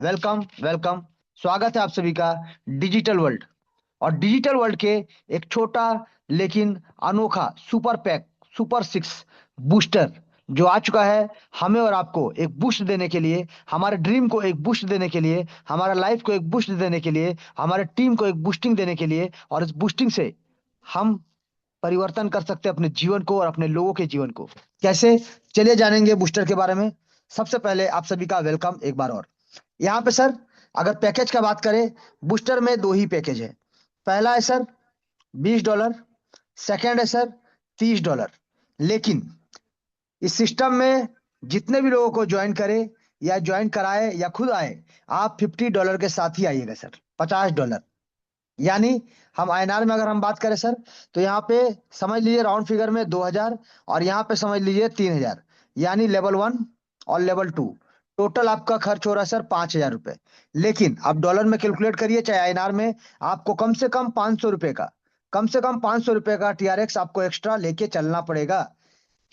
Welcome welcome. स्वागत है आप सभी का डिजिटल वर्ल्ड। और डिजिटल वर्ल्ड के एक छोटा लेकिन अनोखा super pack super six booster जो आ चुका है हमें और आपको एक बूस्ट देने के लिए, हमारे ड्रीम को एक बूस्ट देने के लिए, हमारा लाइफ को एक बूस्ट देने के लिए, हमारे टीम को एक बूस्टिंग देने के लिए। और इस बूस्टिंग से हम परिवर्तन कर सकते हैं अपने जीवन को और अपने लोगों के जीवन को। कैसे? चलिए जानेंगे बूस्टर के बारे में। सबसे पहले आप सभी का वेलकम एक बार और। यहाँ पे सर, अगर पैकेज का बात करें, बूस्टर में दो ही पैकेज है। पहला है सर $20, सेकेंड है सर $30। लेकिन इस सिस्टम में जितने भी लोगों को ज्वाइन करे या ज्वाइन कराए या खुद आए, आप $50 के साथ ही आइएगा सर, $50। यानी हम आईएनआर में अगर हम बात करें सर, तो यहाँ पे समझ लीजिए राउंड फिगर में 2000, और यहाँ पे समझ लीजिए 3000। यानी लेवल वन और लेवल टू टोटल आपका खर्च हो रहा है सर $5000। लेकिन आप डॉलर में कैलकुलेट करिए चाहे आईएनआर में, आपको कम से कम 500 रुपए का टीआरएक्स आपको एक्स्ट्रा लेके चलना पड़ेगा।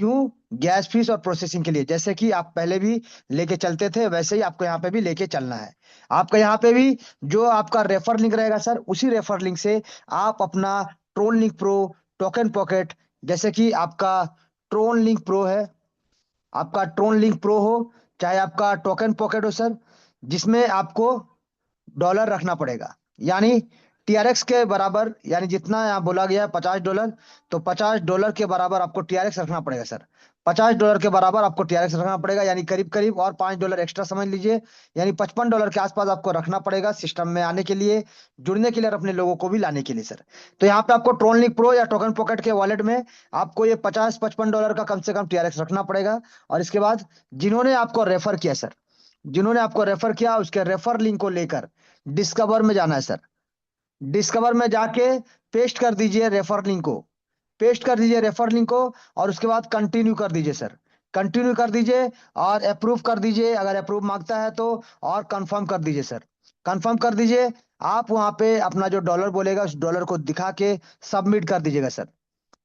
क्यों? गैस फीस और प्रोसेसिंग के लिए। जैसे कि आप पहले भी लेके चलते थे, वैसे ही आपको यहाँ पे भी लेके चलना है। आपका यहाँ पे भी जो आपका रेफर लिंक रहेगा सर, उसी रेफर लिंक से आप अपना Tron link pro, token pocket, जैसे कि आपका ट्रोन लिंक प्रो है, आपका ट्रोन लिंक प्रो हो, चाहे आपका टोकन पॉकेट हो सर, जिसमें आपको डॉलर रखना पड़ेगा। यानी टीआरएक्स के बराबर, यानी जितना यहाँ बोला गया है $50, तो $50 के बराबर आपको टीआरएक्स रखना पड़ेगा सर। $50 के बराबर आपको टीआरएक्स रखना पड़ेगा, यानी करीब करीब और $5 एक्स्ट्रा समझ लीजिए। यानी $55 के आसपास आपको रखना पड़ेगा सिस्टम में आने के लिए, जुड़ने के लिए और अपने लोगों को भी लाने के लिए सर। तो यहाँ पे आपको ट्रोनलिंक प्रो या टोकन पॉकेट के वॉलेट में आपको ये 50-55 डॉलर का कम से कम टीआरएक्स रखना पड़ेगा। और इसके बाद जिन्होंने आपको रेफर किया सर, जिन्होंने आपको रेफर किया उसके रेफर लिंक को लेकर डिस्कवर में जाना है सर। डिस्कवर में जाके पेस्ट कर दीजिए रेफर लिंक को, पेस्ट कर दीजिए रेफर लिंक को, और उसके बाद कंटिन्यू कर दीजिए सर। कंटिन्यू कर दीजिए और अप्रूव कर दीजिए अगर अप्रूव मांगता है तो, और कंफर्म कर दीजिए सर। कंफर्म कर दीजिए। आप वहां पे अपना जो डॉलर बोलेगा उस डॉलर को दिखा के सबमिट कर दीजिएगा सर।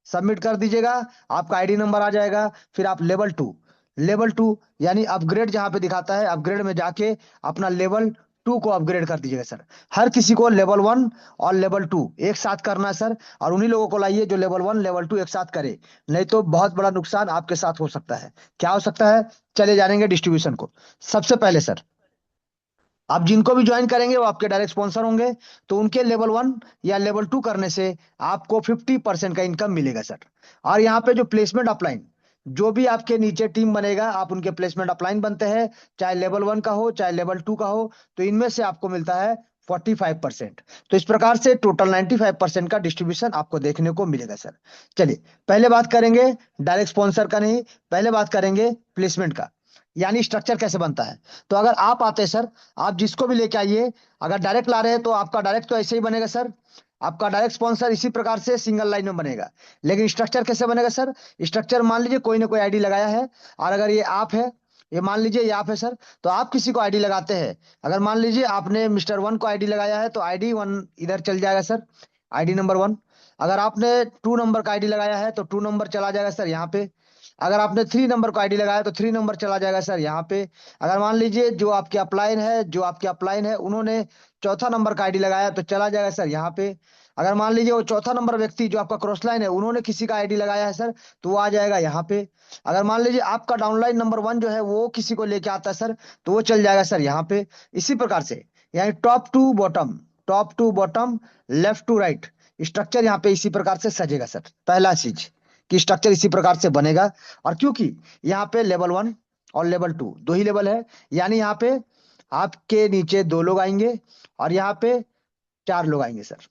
सबमिट कर दीजिएगा, आपका आईडी नंबर आ जाएगा। फिर आप लेवल टू यानी अपग्रेड जहां पे दिखाता है, अपग्रेड में जाके अपना लेवल टू को अपग्रेड कर दीजिएगा सर। हर किसी को लेवल वन और लेवल टू एक साथ करना है सर, और उन्हीं लोगों को लाइए जो लेवल वन लेवल टू एक साथ करे। नहीं तो बहुत बड़ा नुकसान आपके साथ हो सकता है। क्या हो सकता है? चले जानेंगे डिस्ट्रीब्यूशन को। सबसे पहले सर, आप जिनको भी ज्वाइन करेंगे वो आपके डायरेक्ट स्पॉन्सर होंगे, तो उनके लेवल वन या लेवल टू करने से आपको 50% का इनकम मिलेगा सर। और यहाँ पे जो प्लेसमेंट अपलाइन, जो भी आपके नीचे टीम बनेगा आप उनके प्लेसमेंट अपलाइन बनते हैं, चाहे लेवल वन का हो चाहे लेवल टू का हो, तो इनमें से आपको मिलता है 45%। तो इस प्रकार से टोटल 95% का डिस्ट्रीब्यूशन आपको देखने को मिलेगा सर। चलिए पहले बात करेंगे डायरेक्ट स्पॉन्सर का, नहीं, पहले बात करेंगे प्लेसमेंट का, यानी स्ट्रक्चर कैसे बनता है। तो अगर आप आते हैं सर, आप जिसको भी लेके आइए, अगर डायरेक्ट ला रहे हैं तो आपका डायरेक्ट तो ऐसे ही बनेगा सर। आपका डायरेक्ट स्पॉन्सर इसी प्रकार से सिंगल लाइन में बनेगा। लेकिन स्ट्रक्चर कैसे बनेगा सर? स्ट्रक्चर मान लीजिए कोई ना कोई आईडी लगाया है, और अगर ये आप है, ये मान लीजिए ये आप है सर, तो आप किसी को आईडी लगाते हैं। अगर मान लीजिए आपने मिस्टर वन को आईडी लगाया है तो आईडी वन इधर चल जाएगा सर, आईडी नंबर वन। अगर आपने टू नंबर का आईडी लगाया है तो टू नंबर चला जाएगा सर यहाँ पे। अगर आपने थ्री नंबर को आईडी लगाया तो थ्री नंबर चला जाएगा सर यहाँ पे। अगर मान लीजिए जो आपके अपलाइन है उन्होंने चौथा नंबर का आईडी लगाया तो चला जाएगा सर यहाँ पे। अगर मान लीजिए वो चौथा नंबर व्यक्ति जो आपका क्रॉस लाइन है उन्होंने किसी का आईडी लगाया है सर, तो वो आ जाएगा यहाँ पे। अगर मान लीजिए आपका डाउनलाइन नंबर वन जो है वो किसी को लेके आता है सर, तो वो चल जाएगा सर यहाँ पे। इसी प्रकार से यानी top to bottom left to right structure यहाँ पे इसी प्रकार से सजेगा सर। पहला चीज कि स्ट्रक्चर इसी प्रकार से बनेगा। और क्योंकि यहाँ पे लेवल वन और लेवल टू दो ही लेवल है, यानी यहाँ पे आपके नीचे दो लोग आएंगे और यहाँ पे चार लोग आएंगे सर।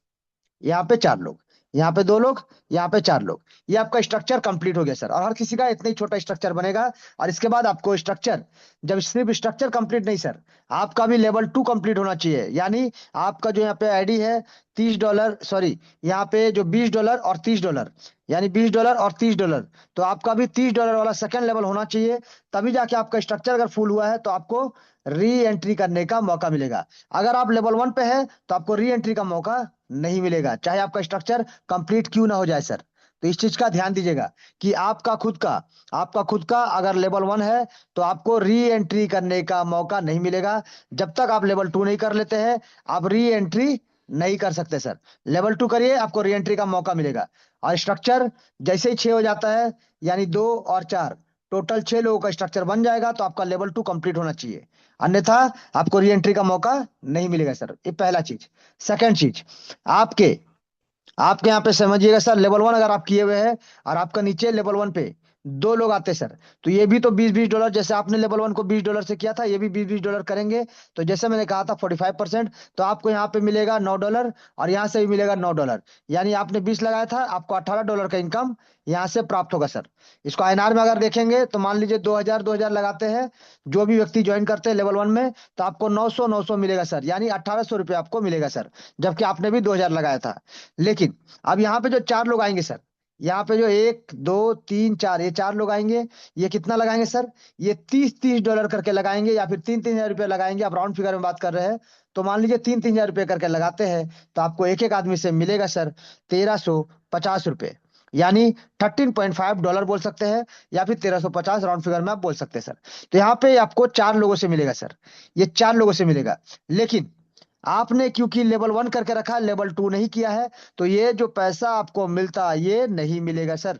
यहाँ पे चार लोग, यहाँ पे दो लोग, यहाँ पे चार लोग। ये आपका स्ट्रक्चर कंप्लीट हो गया सर, और हर किसी का इतना ही छोटा स्ट्रक्चर बनेगा। और इसके बाद आपको स्ट्रक्चर, जब सिर्फ स्ट्रक्चर कंप्लीट नहीं सर, आपका भी लेवल टू कंप्लीट होना चाहिए। यानी आपका जो यहाँ पे आईडी है $30, सॉरी, यहाँ पे जो $20 और $30, यानी $20 और $30, तो आपका भी $30 वाला सेकंड लेवल होना चाहिए। तभी जाके आपका स्ट्रक्चर अगर फुल हुआ है तो आपको री एंट्री करने का मौका मिलेगा। अगर आप लेवल वन पे है तो आपको री एंट्री का मौका नहीं मिलेगा, चाहे आपका स्ट्रक्चर कंप्लीट क्यों ना हो जाए सर। तो इस चीज का ध्यान दीजिएगा कि आपका खुद का अगर लेवल 1 है तो आपको री एंट्री करने का मौका नहीं मिलेगा। जब तक आप लेवल 2 नहीं कर लेते हैं आप री एंट्री नहीं कर सकते सर। लेवल 2 करिए, आपको री एंट्री का मौका मिलेगा। और स्ट्रक्चर जैसे ही 6 हो जाता है, यानी 2 और 4, टोटल 6 लोगों का स्ट्रक्चर बन जाएगा तो आपका लेवल 2 कंप्लीट होना चाहिए, अन्यथा आपको री एंट्री का मौका नहीं मिलेगा सर। ये पहला चीज। सेकंड चीज, आपके आपके यहाँ पे समझिएगा सर, लेवल 1 अगर आप किए हुए हैं और आपका नीचे लेवल 1 पे 2 लोग आते सर, तो ये भी तो 20-20 डॉलर, जैसे आपने लेवल 1 को $20 से किया था, ये भी 20-20 डॉलर करेंगे। तो जैसे मैंने कहा था 45%, तो आपको यहाँ पे मिलेगा $9 और यहाँ से भी मिलेगा $9। यानी आपने 20 लगाया था, आपको $18 का इनकम यहाँ से प्राप्त होगा सर। इसको आईएनआर में अगर देखेंगे तो मान लीजिए 2000 लगाते हैं जो भी व्यक्ति ज्वाइन करते हैं लेवल 1 में, तो आपको 900 मिलेगा सर, यानी ₹1800 आपको मिलेगा सर, जबकि आपने भी 2000 लगाया था। लेकिन अब यहाँ पे जो 4 लोग आएंगे सर, यहाँ पे जो 1 2 3 4, ये 4 लोग आएंगे, ये कितना लगाएंगे सर? ये 30-30 डॉलर करके लगाएंगे, या फिर 3-3 हजार रुपये लगाएंगे। आप राउंड फिगर में बात कर रहे हैं तो मान लीजिए 3-3 हजार रुपये करके लगाते हैं, तो आपको एक एक आदमी से मिलेगा सर $1350, यानी $13.5 बोल सकते हैं, या फिर 1350 राउंड फिगर में आप बोल सकते हैं सर। तो यहाँ पे आपको 4 लोगों से मिलेगा सर, ये 4 लोगों से मिलेगा। लेकिन आपने क्योंकि लेवल 1 करके रखा, लेवल 2 नहीं किया है, तो ये जो पैसा आपको मिलता है ये नहीं मिलेगा सर।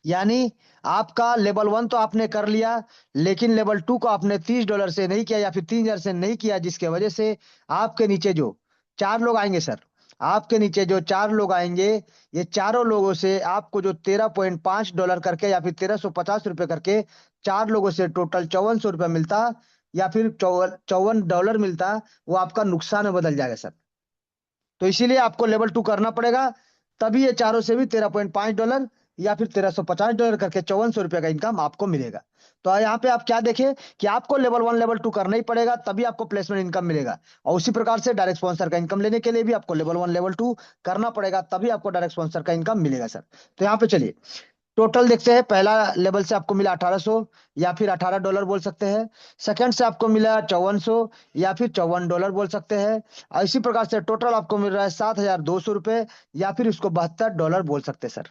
यानी आपका लेवल 1 तो आपने कर लिया, लेकिन लेवल 2 को आपने $30 से नहीं किया या फिर 3000 से नहीं किया, जिसके वजह से आपके नीचे जो 4 लोग आएंगे सर, आपके नीचे जो 4 लोग आएंगे, ये चारों लोगों से आपको जो $13.5 करके या फिर ₹1350 करके 4 लोगों से टोटल ₹5400 मिलता, या फिर $54 मिलता, वो आपका नुकसान में बदल जाएगा सर। तो इसीलिए आपको लेवल 2 करना पड़ेगा, तभी ये चारों से भी $13.5 या फिर $1350 करके ₹5400 का इनकम आपको मिलेगा। तो यहाँ पे आप क्या देखें कि आपको लेवल 1 लेवल 2 करना ही पड़ेगा, तभी आपको प्लेसमेंट इनकम मिलेगा। और उसी प्रकार से डायरेक्ट स्पॉन्सर का इनकम लेने के लिए भी आपको लेवल 1 लेवल 2 करना पड़ेगा, तभी आपको डायरेक्ट स्पॉन्सर का इनकम मिलेगा सर। तो यहाँ पे चलिए टोटल देखते हैं। पहला लेवल से आपको मिला 1800 या फिर $18 बोल सकते हैं। सेकंड से आपको मिला 5400 या फिर $54 बोल सकते हैं। और इसी प्रकार से टोटल आपको मिल रहा है $7200, या फिर उसको $72 बोल सकते हैं सर।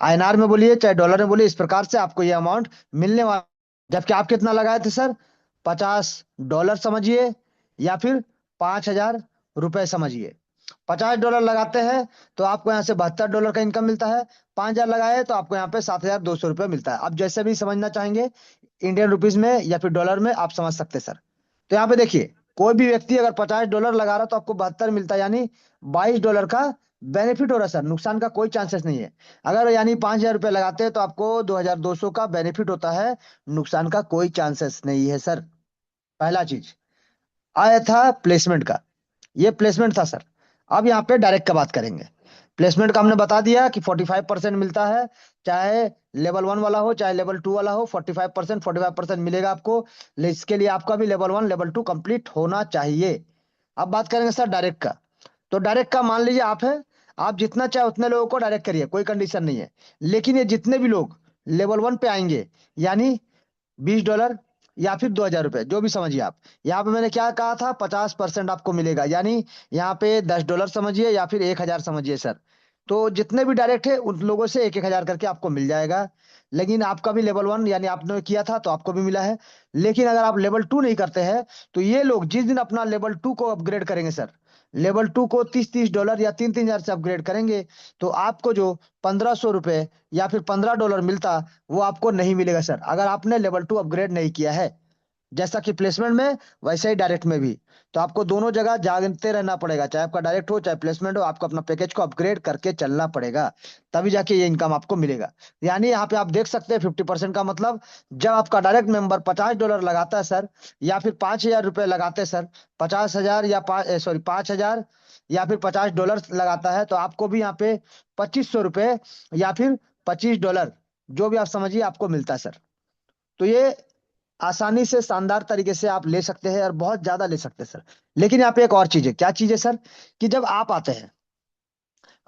आईएनआर में बोलिए चाहे डॉलर में बोलिए, इस प्रकार से आपको ये अमाउंट मिलने वाला। जबकि आप कितना लगाए थे सर? $50 समझिए, या फिर ₹5000 समझिए। $50 लगाते हैं तो आपको यहाँ से $72 का इनकम मिलता है। 5000 लगाए तो आपको यहाँ पे ₹7200 मिलता है। आप जैसे भी समझना चाहेंगे, इंडियन रुपीज में या फिर डॉलर में, आप समझ सकते हैं सर। तो यहाँ पे देखिए, कोई भी व्यक्ति अगर $50 लगा रहा है तो आपको 72 मिलता है, यानी $22 का बेनिफिट हो रहा है सर, नुकसान का कोई चांसेस नहीं है। अगर यानी ₹5000 लगाते हैं तो आपको 2200 का बेनिफिट होता है, नुकसान का कोई चांसेस नहीं है सर। पहला चीज आया था प्लेसमेंट का, ये प्लेसमेंट था सर। अब यहाँ पे डायरेक्ट का बात करेंगे। प्लेसमेंट का हमने बता दिया कि 45% मिलता है, चाहे लेवल 1 वाला हो चाहे लेवल 2 वाला हो, 45% मिलेगा आपको। इसके लिए आपका भी लेवल 1 लेवल 2 कंप्लीट होना चाहिए। अब बात करेंगे सर डायरेक्ट का। तो डायरेक्ट का मान लीजिए आप है, आप जितना चाहे उतने लोगों को डायरेक्ट करिए, कोई कंडीशन नहीं है। लेकिन ये जितने भी लोग लेवल 1 पे आएंगे, यानी $20 या फिर $2000, जो भी समझिए आप। यहाँ पे मैंने क्या कहा था, 50% आपको मिलेगा, यानी यहाँ पे $10 समझिए या फिर 1000 समझिए सर। तो जितने भी डायरेक्ट है उन लोगों से एक एक हजार करके आपको मिल जाएगा। लेकिन आपका भी लेवल 1 यानी आपने किया था तो आपको भी मिला है। लेकिन अगर आप लेवल 2 नहीं करते हैं, तो ये लोग जिस दिन अपना लेवल 2 को अपग्रेड करेंगे सर, लेवल 2 को 30-30 डॉलर या 3-3 हजार से अपग्रेड करेंगे, तो आपको जो ₹1500 या फिर $15 मिलता, वो आपको नहीं मिलेगा सर, अगर आपने लेवल 2 अपग्रेड नहीं किया है। जैसा कि प्लेसमेंट में वैसे ही डायरेक्ट में भी। तो आपको दोनों जगह जानते रहना पड़ेगा, चाहे आपका डायरेक्ट हो चाहे प्लेसमेंट हो, आपको अपना पैकेज को अपग्रेड करके चलना पड़ेगा, तभी जाके ये इनकम आपको मिलेगा। यानी यहाँ पे आप देख सकते हैं 50% का मतलब, जब आपका डायरेक्ट मेंबर $50 लगाता है सर, या फिर ₹5000 लगाते हैं सर, 50,000 या सॉरी 5000 या फिर $50 लगाता है, तो आपको भी यहाँ पे ₹2500 या फिर $25, जो भी आप समझिए, आपको मिलता है सर। तो ये आसानी से शानदार तरीके से आप ले सकते हैं और बहुत ज्यादा ले सकते हैं सर। लेकिन यहाँ पे एक और चीज है, क्या चीज है सर, कि जब आप आते हैं,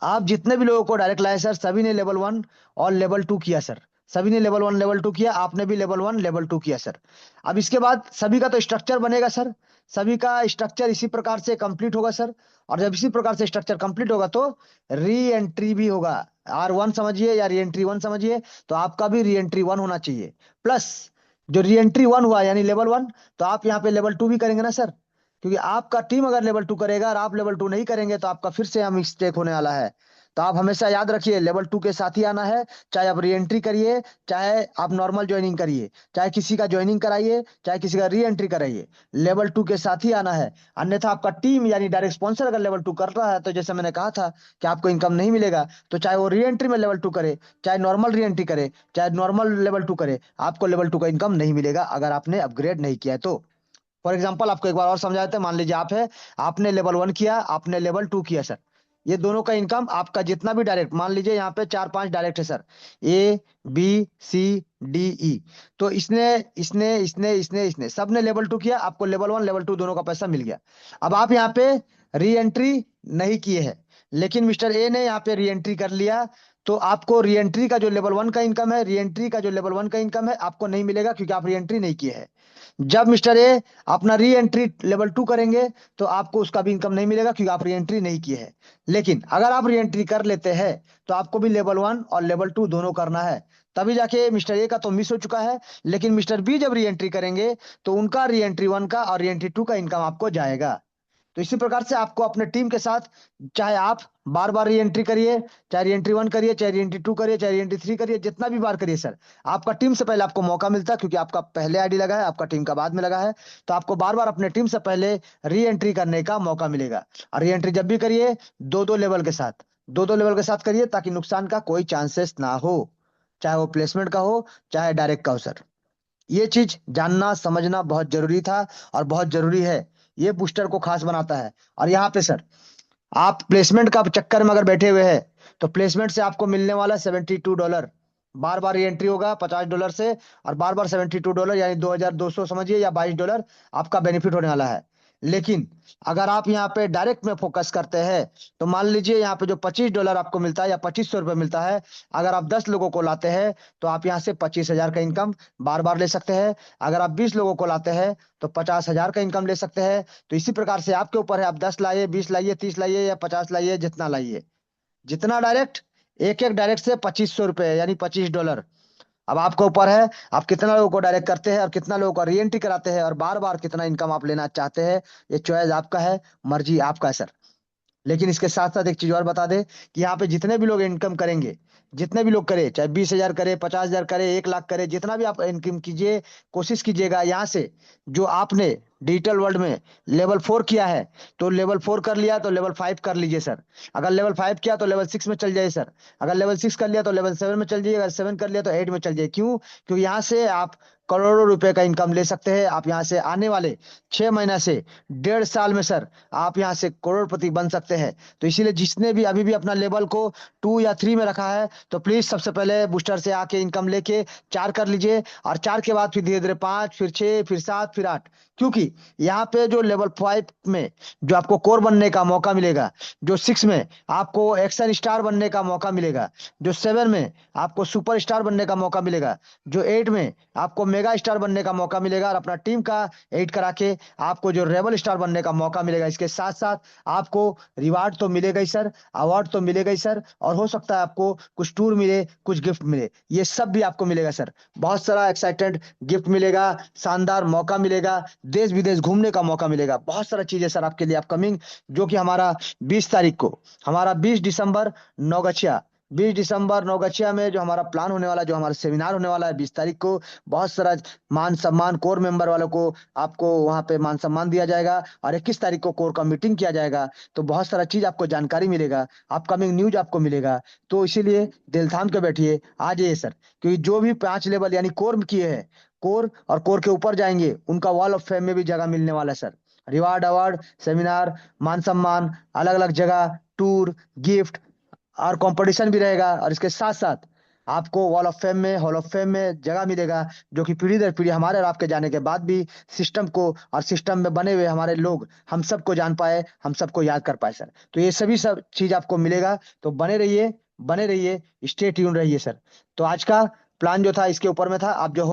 आप जितने भी लोगों को डायरेक्ट लाए सर, सभी ने लेवल 1 और लेवल 2 किया सर। सभी ने लेवल 1 लेवल 2 किया, आपने भी लेवल 1 लेवल 2 किया सर। अब इसके बाद सभी का तो स्ट्रक्चर बनेगा सर, सभी का स्ट्रक्चर इसी प्रकार से कंप्लीट होगा सर। और जब इसी प्रकार से स्ट्रक्चर कंप्लीट होगा तो री एंट्री भी होगा। R1 समझिए या री एंट्री 1 समझिए, तो आपका भी री एंट्री 1 होना चाहिए। प्लस जो री एंट्री 1 हुआ यानी लेवल 1, तो आप यहाँ पे लेवल 2 भी करेंगे ना सर, क्योंकि आपका टीम अगर लेवल 2 करेगा और आप लेवल 2 नहीं करेंगे तो आपका फिर से मिस्टेक होने वाला है। तो आप हमेशा याद रखिए लेवल 2 के साथ ही आना है, चाहे आप री एंट्री करिए, चाहे आप नॉर्मल ज्वाइनिंग करिए, चाहे किसी का ज्वाइनिंग कराइए, चाहे किसी का री एंट्री कराइए, लेवल 2 के साथ ही आना है। अन्यथा आपका टीम यानी डायरेक्ट स्पॉन्सर अगर लेवल 2 कर रहा है तो जैसे मैंने कहा था कि आपको इनकम नहीं मिलेगा, तो चाहे वो री एंट्री में लेवल 2 करे, चाहे नॉर्मल री एंट्री करे, चाहे नॉर्मल लेवल 2 करे, आपको लेवल 2 का इनकम नहीं मिलेगा अगर आपने अपग्रेड नहीं किया है तो। फॉर एग्जाम्पल आपको एक बार और समझा देते हैं, मान लीजिए आप है, आपने लेवल 1 किया, आपने लेवल 2 किया सर, ये दोनों का इनकम आपका जितना भी डायरेक्ट, मान लीजिए यहाँ पे 4-5 डायरेक्ट है sir, A B C D E, तो इसने इसने इसने इसने इसने सब ने लेवल 2 किया, आपको लेवल 1 लेवल 2 दोनों का पैसा मिल गया। अब आप यहाँ पे री एंट्री नहीं किए हैं, लेकिन मिस्टर ए ने यहाँ पे री एंट्री कर लिया, तो आपको री एंट्री का जो लेवल 1 का इनकम है, री एंट्री का जो लेवल 1 का इनकम है आपको नहीं मिलेगा, क्योंकि आप री एंट्री नहीं किए हैं। जब मिस्टर ए अपना री एंट्री लेवल 2 करेंगे तो आपको उसका भी इनकम नहीं मिलेगा, क्योंकि आप री एंट्री नहीं किए हैं। लेकिन अगर आप री एंट्री कर लेते हैं तो आपको भी लेवल 1 और लेवल 2 दोनों करना है, तभी जाके मिस्टर ए का तो मिस हो चुका है, लेकिन मिस्टर बी जब री एंट्री करेंगे तो उनका री एंट्री 1 का और री एंट्री 2 का इनकम आपको जाएगा। तो इसी प्रकार से आपको अपने टीम के साथ, चाहे आप बार बार री एंट्री करिए, चाहे री एंट्री 1 करिए, चाहे री एंट्री 2 करिए, चाहे री एंट्री 3 करिए, जितना भी बार करिए सर, आपका टीम से पहले आपको मौका मिलता है, क्योंकि आपका पहले आईडी लगा है, आपका टीम का बाद में लगा है, तो आपको बार बार अपने टीम से पहले री एंट्री करने का मौका मिलेगा। और री एंट्री जब भी करिए, दो दो लेवल के साथ, दो दो लेवल के साथ करिए, ताकि नुकसान का कोई चांसेस ना हो, चाहे वो प्लेसमेंट का हो, चाहे डायरेक्ट का हो सर। ये चीज जानना समझना बहुत जरूरी था और बहुत जरूरी है, ये बूस्टर को खास बनाता है। और यहाँ पे सर, आप प्लेसमेंट का चक्कर में अगर बैठे हुए हैं, तो प्लेसमेंट से आपको मिलने वाला $72, बार बार एंट्री होगा $50 से, और बार बार $72 यानी 2200 समझिए या $22 आपका बेनिफिट होने वाला है। लेकिन अगर आप यहाँ पे डायरेक्ट में फोकस करते हैं, तो मान लीजिए यहाँ पे जो $25 आपको मिलता है या ₹2500 मिलता है, अगर आप 10 लोगों को लाते हैं तो आप यहाँ से 25,000 का इनकम बार बार ले सकते हैं। अगर आप 20 लोगों को लाते हैं तो 50,000 का इनकम ले सकते हैं। तो इसी प्रकार से आपके ऊपर है, आप 10 लाइए, 20 लाइए, 30 लाइए या 50 लाइए, जितना लाइए, जितना डायरेक्ट, एक एक डायरेक्ट से $2500 यानी $25। अब आपके ऊपर है, आप कितना लोगों को डायरेक्ट करते हैं और कितना लोगों का री एंट्री कराते हैं, और बार बार कितना इनकम आप लेना चाहते हैं, ये चॉइस आपका है, मर्जी आपका है सर। लेकिन इसके साथ साथ एक चीज और बता दे कि यहाँ पे जितने भी लोग इनकम करेंगे, जितने भी लोग करे, चाहे 20,000 करे, 50,000 करे, 1 लाख करे, जितना भी आप इनकम कीजिए, कोशिश कीजिएगा यहाँ से, जो आपने डिजिटल वर्ल्ड में लेवल 4 किया है, तो लेवल 4 कर लिया तो लेवल 5 कर लीजिए सर। अगर लेवल 5 किया तो लेवल 6 में चल जाइए सर। अगर लेवल 6 कर लिया तो लेवल 7 में चल जाइए। अगर 7 कर लिया तो 8 में चल जाइए। क्यों? क्योंकि यहाँ से आप करोड़ों रुपए का इनकम ले सकते हैं। आप यहाँ से आने वाले 6 महीना से 1.5 साल में सर, आप यहाँ से करोड़पति बन सकते हैं। तो इसीलिए जिसने भी अभी भी अपना लेवल को 2 या 3 में रखा है, तो प्लीज सबसे पहले बूस्टर से आके इनकम लेके 4 कर लीजिए, और 4 के बाद फिर धीरे धीरे 5, फिर 6, फिर 7, फिर 8। क्योंकि यहाँ पे जो लेवल 5 में जो आपको कोर बनने का मौका मिलेगा, जो 6 में आपको एक्शन स्टार बनने का मौका मिलेगा, जो 7 में आपको सुपर स्टार बनने का मौका मिलेगा, जो 8 में आपको मेगा स्टार बनने का मौका मिलेगा, और अपना टीम का 8 करा के आपको जो रेबल स्टार बनने का मौका मिलेगा। इसके साथ साथ आपको रिवार्ड तो मिलेगा ही सर, अवार्ड तो मिलेगा ही सर, और हो सकता है आपको कुछ टूर मिले, कुछ गिफ्ट मिले, ये सब भी आपको मिलेगा सर। बहुत सारा एक्साइटेड गिफ्ट मिलेगा, शानदार मौका मिलेगा, देश विदेश घूमने का मौका मिलेगा, बहुत सारा चीजें सर आपके लिए अपकमिंग, जो कि हमारा 20 तारीख को, हमारा 20 दिसंबर नौगछिया, 20 दिसंबर नौगछिया में जो हमारा प्लान होने वाला, जो हमारा सेमिनार होने वाला है 20 तारीख को, बहुत सारा मान सम्मान कोर मेंबर वालों को, आपको वहां पे मान सम्मान दिया जाएगा, और 21 तारीख को कोर का मीटिंग किया जाएगा। तो बहुत सारा चीज आपको जानकारी मिलेगा, अपकमिंग न्यूज आपको मिलेगा। तो इसीलिए दिल थाम के बैठिए, आ जाइए सर, क्योंकि जो भी 5 लेवल यानी कोर किए हैं, कोर और कोर के ऊपर जाएंगे, उनका वॉल ऑफ फेम में भी जगह मिलने वाला है सर। रिवार्ड, अवार्ड, सेमिनार, मान सम्मान, अलग अलग जगह, टूर, गिफ्ट, और कंपटीशन भी रहेगा। और इसके साथ साथ आपको वॉल ऑफ फेम में, हॉल ऑफ फेम में जगह मिलेगा, जो कि पीढ़ी दर पीढ़ी हमारे और आपके जाने के बाद भी सिस्टम को और सिस्टम में बने हुए हमारे लोग हम सबको जान पाए, हम सबको याद कर पाए सर। तो ये सभी सब चीज आपको मिलेगा। तो बने रहिए, बने रहिए, स्टे ट्यून रहिए सर। तो आज का प्लान जो था इसके ऊपर में था। आप जो